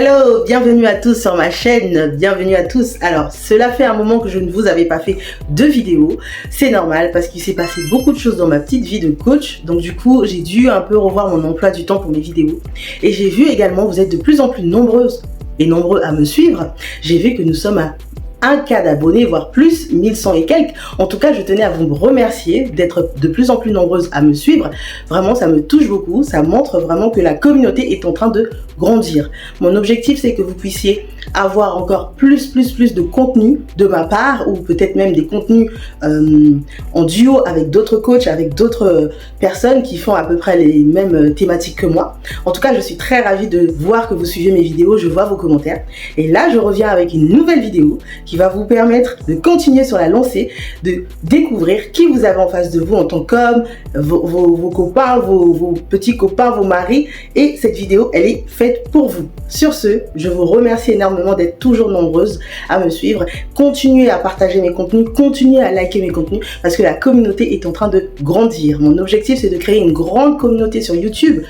Hello, bienvenue à tous sur ma chaîne, bienvenue à tous. Alors, cela fait un moment que je ne vous avais pas fait de vidéo. C'est normal parce qu'il s'est passé beaucoup de choses dans ma petite vie de coach. Donc du coup, j'ai dû un peu revoir mon emploi du temps pour mes vidéos. Et j'ai vu également, vous êtes de plus en plus nombreuses et nombreux à me suivre. J'ai vu que nous sommes à 1K d'abonnés, voire plus, 1100 et quelques. En tout cas, je tenais à vous remercier d'être de plus en plus nombreuses à me suivre. Vraiment, ça me touche beaucoup. Ça montre vraiment que la communauté est en train de grandir. Mon objectif, c'est que vous puissiez avoir encore plus de contenu de ma part, ou peut-être même des contenus en duo avec d'autres coachs, avec d'autres personnes qui font à peu près les mêmes thématiques que moi. En tout cas, je suis très ravie de voir que vous suivez mes vidéos, je vois vos commentaires. Et là, je reviens avec une nouvelle vidéo qui va vous permettre de continuer sur la lancée, de découvrir qui vous avez en face de vous en tant qu'homme, vos copains, vos petits copains, vos maris. Et cette vidéo, elle est faite pour vous. Sur ce, je vous remercie énormément d'être toujours nombreuses à me suivre. Continuez à partager mes contenus, continuez à liker mes contenus parce que la communauté est en train de grandir. Mon objectif, c'est de créer une grande communauté sur YouTube,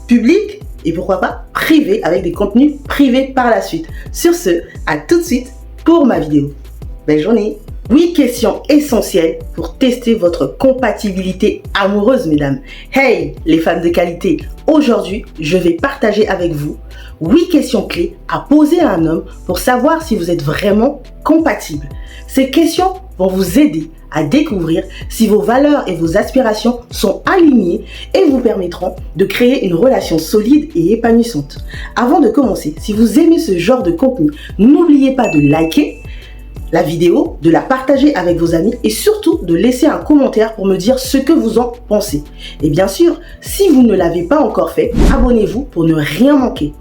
publique et pourquoi pas privée, avec des contenus privés par la suite. Sur ce, à tout de suite pour ma vidéo. Belle journée. 8 questions essentielles pour tester votre compatibilité amoureuse, mesdames. Hey, les femmes de qualité. Aujourd'hui, je vais partager avec vous 8 questions clés à poser à un homme pour savoir si vous êtes vraiment compatible. Ces questions vont vous aider à découvrir si vos valeurs et vos aspirations sont alignées et vous permettront de créer une relation solide et épanouissante. Avant de commencer, si vous aimez ce genre de contenu, n'oubliez pas de liker la vidéo, de la partager avec vos amis et surtout de laisser un commentaire pour me dire ce que vous en pensez. Et bien sûr, si vous ne l'avez pas encore fait, abonnez-vous pour ne rien manquer.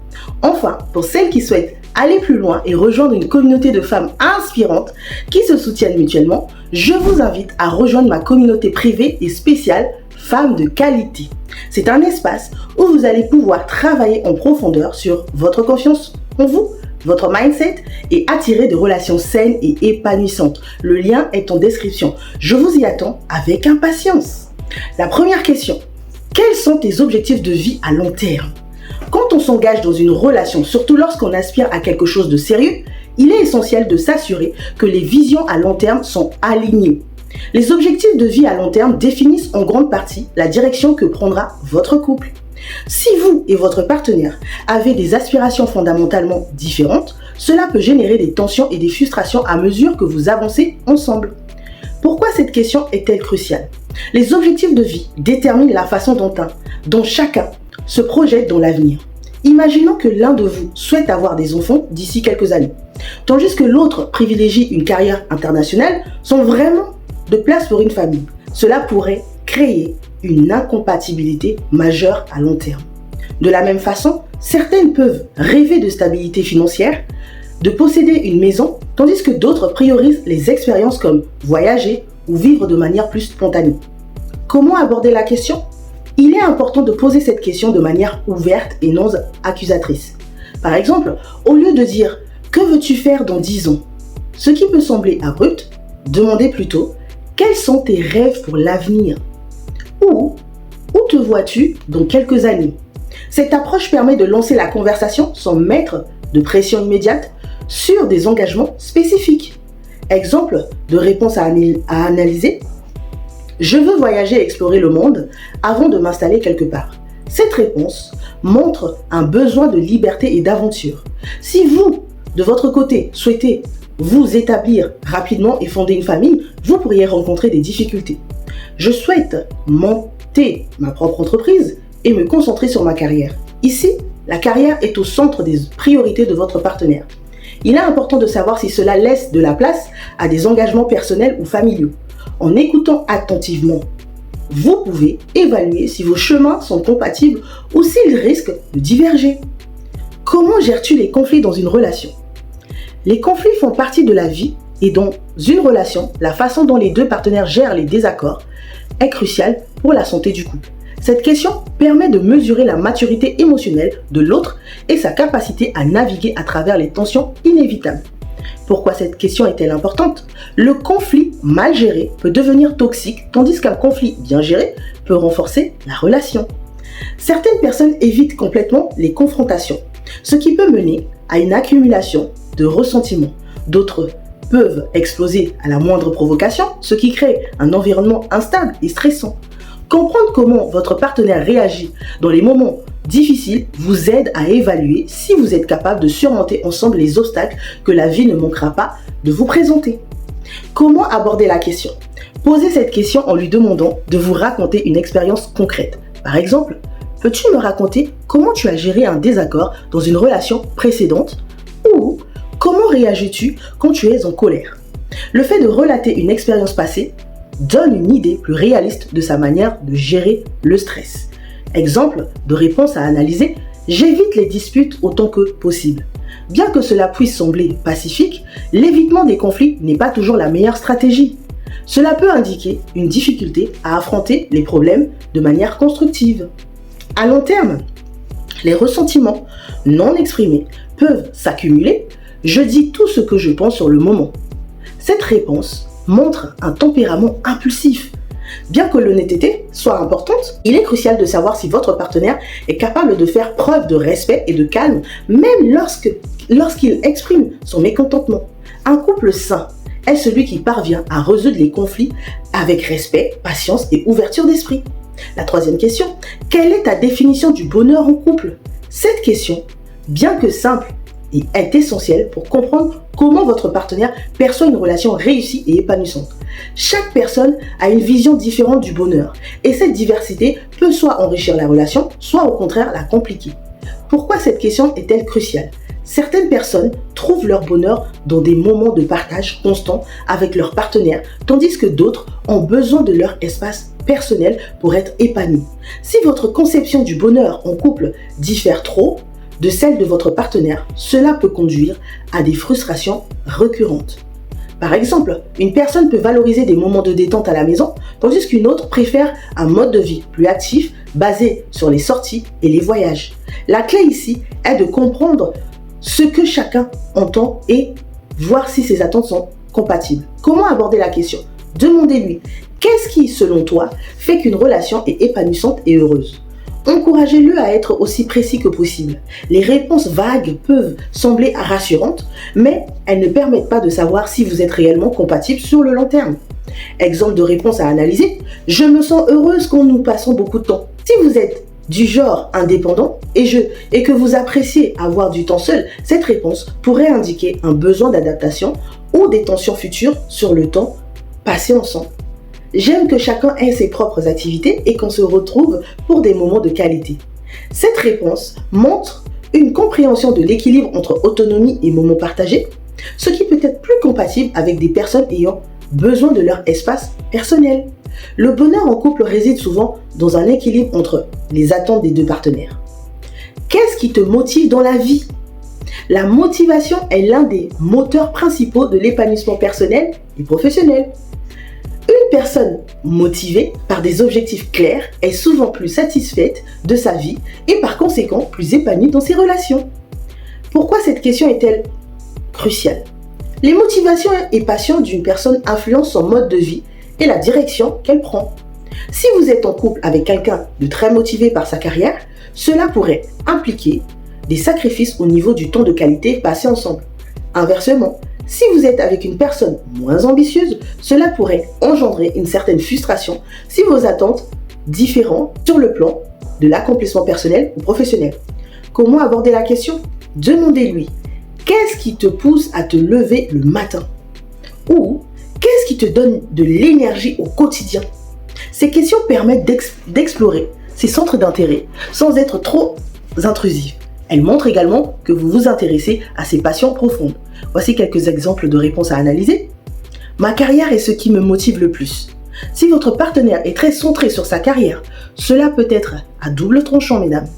Enfin, pour celles qui souhaitent aller plus loin et rejoindre une communauté de femmes inspirantes qui se soutiennent mutuellement, je vous invite à rejoindre ma communauté privée et spéciale Femmes de qualité. C'est un espace où vous allez pouvoir travailler en profondeur sur votre confiance en vous, votre mindset et attirer des relations saines et épanouissantes. Le lien est en description. Je vous y attends avec impatience. La première question. Quels sont tes objectifs de vie à long terme? Quand on s'engage dans une relation, surtout lorsqu'on aspire à quelque chose de sérieux, il est essentiel de s'assurer que les visions à long terme sont alignées. Les objectifs de vie à long terme définissent en grande partie la direction que prendra votre couple. Si vous et votre partenaire avez des aspirations fondamentalement différentes, cela peut générer des tensions et des frustrations à mesure que vous avancez ensemble. Pourquoi cette question est-elle cruciale? Les objectifs de vie déterminent la façon dont chacun se projette dans l'avenir. Imaginons que l'un de vous souhaite avoir des enfants d'ici quelques années, tandis que l'autre privilégie une carrière internationale sans vraiment de place pour une famille. Cela pourrait créer une incompatibilité majeure à long terme. De la même façon, certaines peuvent rêver de stabilité financière, de posséder une maison, tandis que d'autres priorisent les expériences comme voyager ou vivre de manière plus spontanée. Comment aborder la question? Il est important de poser cette question de manière ouverte et non accusatrice. Par exemple, au lieu de dire « Que veux-tu faire dans 10 ans ?» Ce qui peut sembler abrupt, demandez plutôt « Quels sont tes rêves pour l'avenir ?» ou « Où te vois-tu dans quelques années ?» Cette approche permet de lancer la conversation sans mettre de pression immédiate sur des engagements spécifiques. Exemple de réponse à analyser. Je veux voyager et explorer le monde avant de m'installer quelque part. Cette réponse montre un besoin de liberté et d'aventure. Si vous, de votre côté, souhaitez vous établir rapidement et fonder une famille, vous pourriez rencontrer des difficultés. Je souhaite monter ma propre entreprise et me concentrer sur ma carrière. Ici, la carrière est au centre des priorités de votre partenaire. Il est important de savoir si cela laisse de la place à des engagements personnels ou familiaux. En écoutant attentivement, vous pouvez évaluer si vos chemins sont compatibles ou s'ils risquent de diverger. Comment gères-tu les conflits dans une relation? Les conflits font partie de la vie et dans une relation, la façon dont les deux partenaires gèrent les désaccords est cruciale pour la santé du couple. Cette question permet de mesurer la maturité émotionnelle de l'autre et sa capacité à naviguer à travers les tensions inévitables. Pourquoi cette question est-elle importante? Le conflit mal géré peut devenir toxique, tandis qu'un conflit bien géré peut renforcer la relation. Certaines personnes évitent complètement les confrontations. ce qui peut mener à une accumulation de ressentiments. D'autres peuvent exploser à la moindre provocation, ce qui crée un environnement instable et stressant. Comprendre comment votre partenaire réagit dans les moments difficiles vous aide à évaluer si vous êtes capable de surmonter ensemble les obstacles que la vie ne manquera pas de vous présenter. Comment aborder la question? Posez cette question en lui demandant de vous raconter une expérience concrète. Par exemple, peux-tu me raconter comment tu as géré un désaccord dans une relation précédente? Ou comment réagis-tu quand tu es en colère? Le fait de relater une expérience passée donne une idée plus réaliste de sa manière de gérer le stress. Exemple de réponse à analyser, j'évite les disputes autant que possible. Bien que cela puisse sembler pacifique, l'évitement des conflits n'est pas toujours la meilleure stratégie. Cela peut indiquer une difficulté à affronter les problèmes de manière constructive. À long terme, les ressentiments non exprimés peuvent s'accumuler. Je dis tout ce que je pense sur le moment. Cette réponse montre un tempérament impulsif. Bien que l'honnêteté soit importante, il est crucial de savoir si votre partenaire est capable de faire preuve de respect et de calme, même lorsqu'il exprime son mécontentement. Un couple sain est celui qui parvient à résoudre les conflits avec respect, patience et ouverture d'esprit. La troisième question, quelle est ta définition du bonheur en couple? Cette question, bien que simple, est essentielle pour comprendre comment votre partenaire perçoit une relation réussie et épanouissante. Chaque personne a une vision différente du bonheur et cette diversité peut soit enrichir la relation, soit au contraire la compliquer. Pourquoi cette question est-elle cruciale? Certaines personnes trouvent leur bonheur dans des moments de partage constant avec leur partenaire, tandis que d'autres ont besoin de leur espace personnel pour être épanouis. Si votre conception du bonheur en couple diffère trop de celle de votre partenaire, cela peut conduire à des frustrations récurrentes. Par exemple, une personne peut valoriser des moments de détente à la maison, tandis qu'une autre préfère un mode de vie plus actif, basé sur les sorties et les voyages. La clé ici est de comprendre ce que chacun entend et voir si ses attentes sont compatibles. Comment aborder la question? Demandez-lui, qu'est-ce qui, selon toi, fait qu'une relation est épanouissante et heureuse? Encouragez-le à être aussi précis que possible. Les réponses vagues peuvent sembler rassurantes, mais elles ne permettent pas de savoir si vous êtes réellement compatible sur le long terme. Exemple de réponse à analyser, je me sens heureuse quand nous passons beaucoup de temps. Si vous êtes du genre indépendant et que vous appréciez avoir du temps seul, cette réponse pourrait indiquer un besoin d'adaptation ou des tensions futures sur le temps passé ensemble. J'aime que chacun ait ses propres activités et qu'on se retrouve pour des moments de qualité. Cette réponse montre une compréhension de l'équilibre entre autonomie et moments partagés, ce qui peut être plus compatible avec des personnes ayant besoin de leur espace personnel. Le bonheur en couple réside souvent dans un équilibre entre les attentes des deux partenaires. Qu'est-ce qui te motive dans la vie? La motivation est l'un des moteurs principaux de l'épanouissement personnel et professionnel. Une personne motivée par des objectifs clairs est souvent plus satisfaite de sa vie et par conséquent plus épanouie dans ses relations. Pourquoi cette question est-elle cruciale? Les motivations et passions d'une personne influencent son mode de vie et la direction qu'elle prend. Si vous êtes en couple avec quelqu'un de très motivé par sa carrière, cela pourrait impliquer des sacrifices au niveau du temps de qualité passé ensemble. Inversement, si vous êtes avec une personne moins ambitieuse, cela pourrait engendrer une certaine frustration si vos attentes diffèrent sur le plan de l'accomplissement personnel ou professionnel. Comment aborder la question? Demandez-lui, qu'est-ce qui te pousse à te lever le matin? Ou qu'est-ce qui te donne de l'énergie au quotidien? Ces questions permettent d'explorer ses centres d'intérêt sans être trop intrusives. Elles montrent également que vous vous intéressez à ses passions profondes. Voici quelques exemples de réponses à analyser. Ma carrière est ce qui me motive le plus. Si votre partenaire est très centré sur sa carrière, cela peut être à double tranchant, mesdames.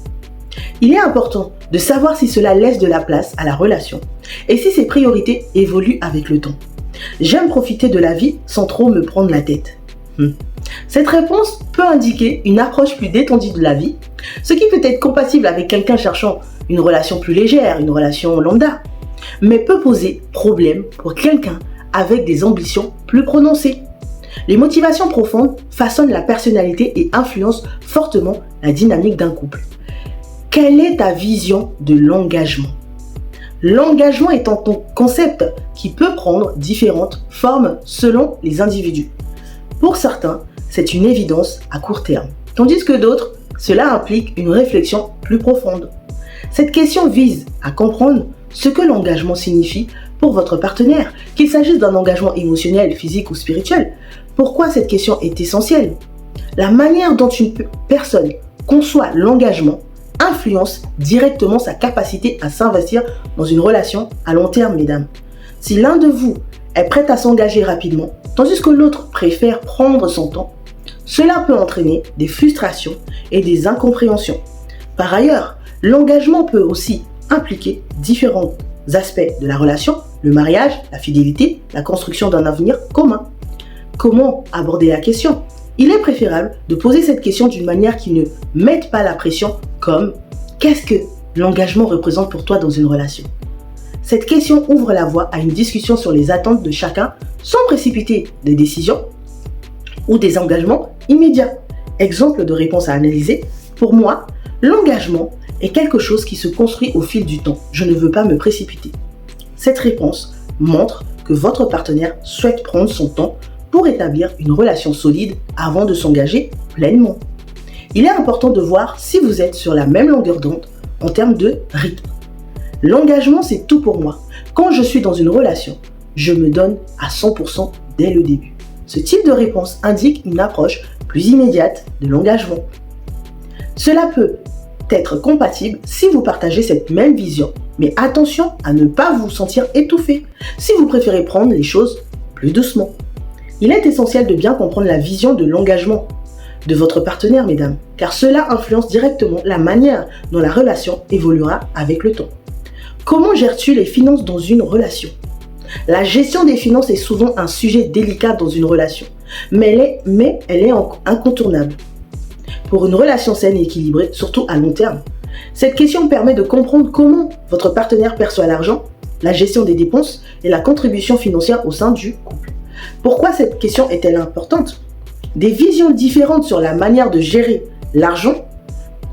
Il est important de savoir si cela laisse de la place à la relation et si ses priorités évoluent avec le temps. J'aime profiter de la vie sans trop me prendre la tête. Cette réponse peut indiquer une approche plus détendue de la vie, ce qui peut être compatible avec quelqu'un cherchant une relation plus légère, une relation lambda, mais peut poser problème pour quelqu'un avec des ambitions plus prononcées. Les motivations profondes façonnent la personnalité et influencent fortement la dynamique d'un couple. Quelle est ta vision de l'engagement? L'engagement est un concept qui peut prendre différentes formes selon les individus. Pour certains, c'est une évidence à court terme, tandis que d'autres, cela implique une réflexion plus profonde. Cette question vise à comprendre ce que l'engagement signifie pour votre partenaire, qu'il s'agisse d'un engagement émotionnel, physique ou spirituel. Pourquoi cette question est essentielle? La manière dont une personne conçoit l'engagement influence directement sa capacité à s'investir dans une relation à long terme, mesdames. Si l'un de vous est prêt à s'engager rapidement, tandis que l'autre préfère prendre son temps, cela peut entraîner des frustrations et des incompréhensions. Par ailleurs, l'engagement peut aussi impliquer différents aspects de la relation, le mariage, la fidélité, la construction d'un avenir commun. Comment aborder la question? Il est préférable de poser cette question d'une manière qui ne mette pas la pression, comme « Qu'est-ce que l'engagement représente pour toi dans une relation ?» Cette question ouvre la voie à une discussion sur les attentes de chacun sans précipiter des décisions ou des engagements immédiats. Exemple de réponse à analyser. Pour moi, l'engagement est quelque chose qui se construit au fil du temps. Je ne veux pas me précipiter. Cette réponse montre que votre partenaire souhaite prendre son temps pour établir une relation solide avant de s'engager pleinement. Il est important de voir si vous êtes sur la même longueur d'onde en termes de rythme. L'engagement, c'est tout pour moi. Quand je suis dans une relation, je me donne à 100% dès le début. Ce type de réponse indique une approche plus immédiate de l'engagement. Cela peut être compatible si vous partagez cette même vision, mais attention à ne pas vous sentir étouffé si vous préférez prendre les choses plus doucement. Il est essentiel de bien comprendre la vision de l'engagement de votre partenaire, mesdames, car cela influence directement la manière dont la relation évoluera avec le temps. Comment gères-tu les finances dans une relation? La gestion des finances est souvent un sujet délicat dans une relation, mais elle est incontournable pour une relation saine et équilibrée, surtout à long terme. Cette question permet de comprendre comment votre partenaire perçoit l'argent, la gestion des dépenses et la contribution financière au sein du couple. Pourquoi cette question est-elle importante? Des visions différentes sur la manière de gérer l'argent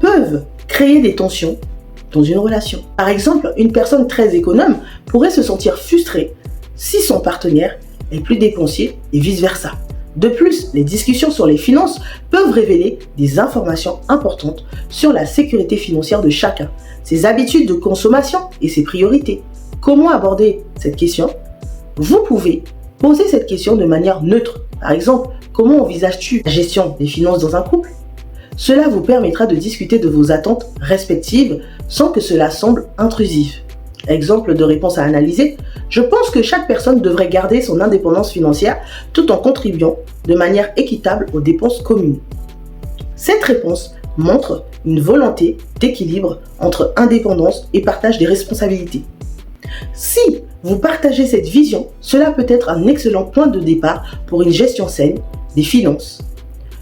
peuvent créer des tensions dans une relation. Par exemple, une personne très économe pourrait se sentir frustrée si son partenaire est plus dépensier et vice-versa. De plus, les discussions sur les finances peuvent révéler des informations importantes sur la sécurité financière de chacun, ses habitudes de consommation et ses priorités. Comment aborder cette question? Vous pouvez poser cette question de manière neutre. Par exemple, comment envisages-tu la gestion des finances dans un couple? Cela vous permettra de discuter de vos attentes respectives sans que cela semble intrusif. Exemple de réponse à analyser. Je pense que chaque personne devrait garder son indépendance financière tout en contribuant de manière équitable aux dépenses communes. Cette réponse montre une volonté d'équilibre entre indépendance et partage des responsabilités. Si vous partagez cette vision, cela peut être un excellent point de départ pour une gestion saine des finances.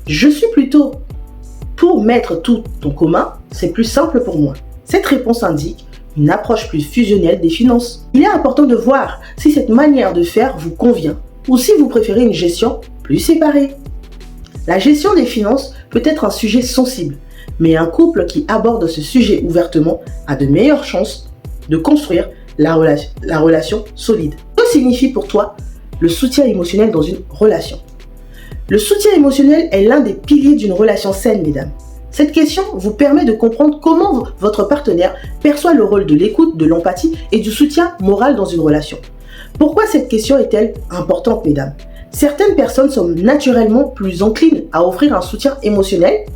Je suis plutôt pour mettre tout en commun, c'est plus simple pour moi. Cette réponse indique une approche plus fusionnelle des finances. Il est important de voir si cette manière de faire vous convient ou si vous préférez une gestion plus séparée. La gestion des finances peut être un sujet sensible, mais un couple qui aborde ce sujet ouvertement a de meilleures chances de construire la relation solide. Que signifie pour toi le soutien émotionnel dans une relation? Le soutien émotionnel est l'un des piliers d'une relation saine, mesdames. Cette question vous permet de comprendre comment votre partenaire perçoit le rôle de l'écoute, de l'empathie et du soutien moral dans une relation. Pourquoi cette question est-elle importante, mesdames? Certaines personnes sont naturellement plus enclines à offrir un soutien émotionnel,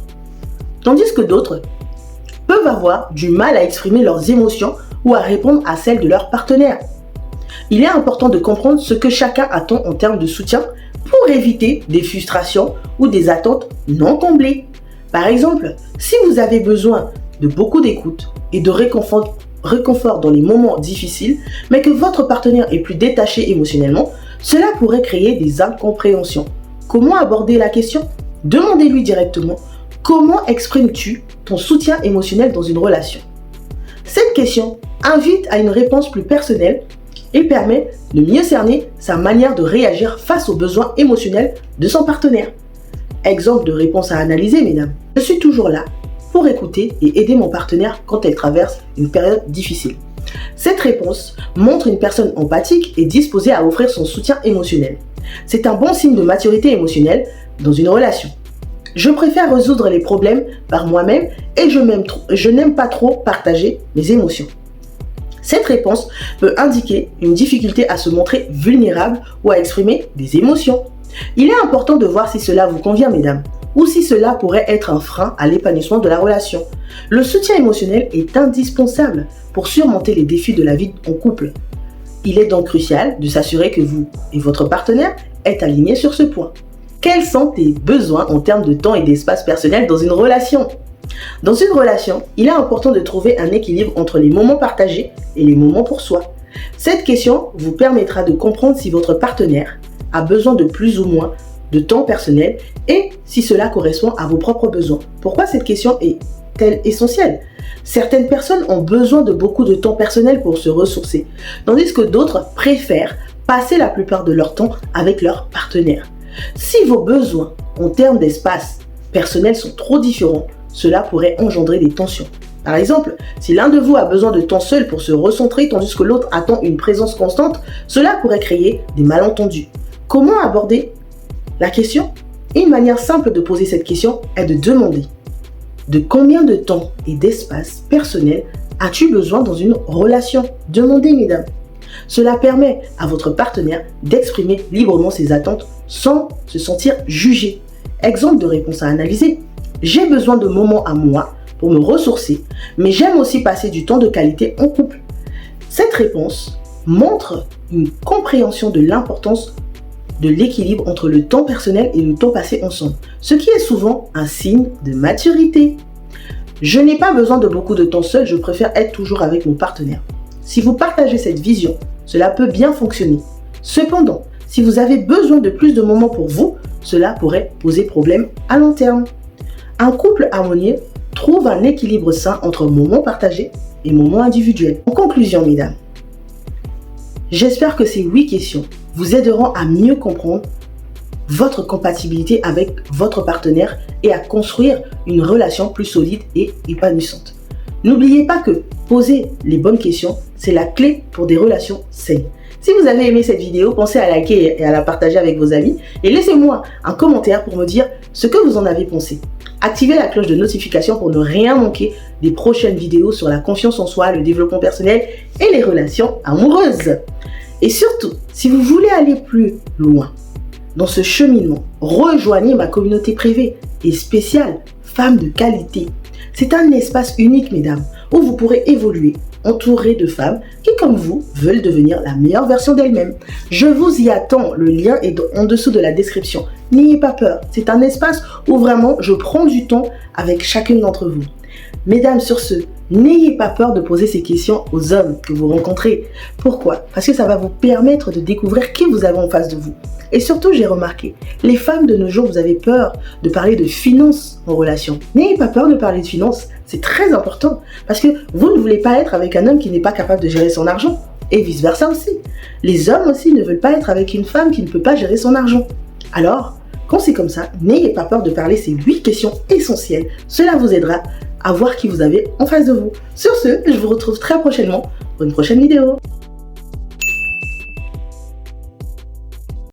tandis que d'autres peuvent avoir du mal à exprimer leurs émotions ou à répondre à celles de leur partenaire. Il est important de comprendre ce que chacun attend en termes de soutien pour éviter des frustrations ou des attentes non comblées. Par exemple, si vous avez besoin de beaucoup d'écoute et de réconfort dans les moments difficiles, mais que votre partenaire est plus détaché émotionnellement, cela pourrait créer des incompréhensions. Comment aborder la question? Demandez-lui directement comment exprimes-tu ton soutien émotionnel dans une relation. Cette question invite à une réponse plus personnelle et permet de mieux cerner sa manière de réagir face aux besoins émotionnels de son partenaire. Exemple de réponse à analyser, mesdames. Je suis toujours là pour écouter et aider mon partenaire quand elle traverse une période difficile. Cette réponse montre une personne empathique et disposée à offrir son soutien émotionnel. C'est un bon signe de maturité émotionnelle dans une relation. Je préfère résoudre les problèmes par moi-même et je n'aime pas trop partager mes émotions. Cette réponse peut indiquer une difficulté à se montrer vulnérable ou à exprimer des émotions. Il est important de voir si cela vous convient, mesdames, ou si cela pourrait être un frein à l'épanouissement de la relation. Le soutien émotionnel est indispensable pour surmonter les défis de la vie en couple. Il est donc crucial de s'assurer que vous et votre partenaire êtes alignés sur ce point. Quels sont tes besoins en termes de temps et d'espace personnel dans une relation ? Dans une relation, il est important de trouver un équilibre entre les moments partagés et les moments pour soi. Cette question vous permettra de comprendre si votre partenaire a besoin de plus ou moins de temps personnel et si cela correspond à vos propres besoins. Pourquoi cette question est-elle essentielle ? Certaines personnes ont besoin de beaucoup de temps personnel pour se ressourcer, tandis que d'autres préfèrent passer la plupart de leur temps avec leur partenaire. Si vos besoins en termes d'espace personnel sont trop différents, cela pourrait engendrer des tensions. Par exemple, si l'un de vous a besoin de temps seul pour se recentrer tandis que l'autre attend une présence constante, cela pourrait créer des malentendus. Comment aborder la question ? Une manière simple de poser cette question est de demander de combien de temps et d'espace personnel as-tu besoin dans une relation ? Demandez, mesdames. Cela permet à votre partenaire d'exprimer librement ses attentes sans se sentir jugé. Exemple de réponse à analyser. J'ai besoin de moments à moi pour me ressourcer, mais j'aime aussi passer du temps de qualité en couple. Cette réponse montre une compréhension de l'importance de l'équilibre entre le temps personnel et le temps passé ensemble, ce qui est souvent un signe de maturité. Je n'ai pas besoin de beaucoup de temps seul, je préfère être toujours avec mon partenaire. Si vous partagez cette vision, cela peut bien fonctionner. Cependant, si vous avez besoin de plus de moments pour vous, cela pourrait poser problème à long terme. Un couple harmonieux trouve un équilibre sain entre moments partagés et moments individuels. En conclusion, mesdames, j'espère que ces 8 questions vous aideront à mieux comprendre votre compatibilité avec votre partenaire et à construire une relation plus solide et épanouissante. N'oubliez pas que poser les bonnes questions, c'est la clé pour des relations saines. Si vous avez aimé cette vidéo, pensez à liker et à la partager avec vos amis et laissez-moi un commentaire pour me dire ce que vous en avez pensé. Activez la cloche de notification pour ne rien manquer des prochaines vidéos sur la confiance en soi, le développement personnel et les relations amoureuses. Et surtout, si vous voulez aller plus loin dans ce cheminement, rejoignez ma communauté privée et spéciale Femmes de qualité. C'est un espace unique, mesdames, où vous pourrez évoluer, entouré de femmes qui, comme vous, veulent devenir la meilleure version d'elles-mêmes. Je vous y attends, le lien est en dessous de la description. N'ayez pas peur, c'est un espace où vraiment je prends du temps avec chacune d'entre vous. Mesdames, sur ce, n'ayez pas peur de poser ces questions aux hommes que vous rencontrez. Pourquoi ? Parce que ça va vous permettre de découvrir qui vous avez en face de vous. Et surtout, j'ai remarqué, les femmes de nos jours, vous avez peur de parler de finances en relation. N'ayez pas peur de parler de finances, c'est très important. Parce que vous ne voulez pas être avec un homme qui n'est pas capable de gérer son argent. Et vice versa aussi. Les hommes aussi ne veulent pas être avec une femme qui ne peut pas gérer son argent. Alors, quand c'est comme ça, n'ayez pas peur de parler ces 8 questions essentielles. Cela vous aidera à voir qui vous avez en face de vous. Sur ce, je vous retrouve très prochainement pour une prochaine vidéo.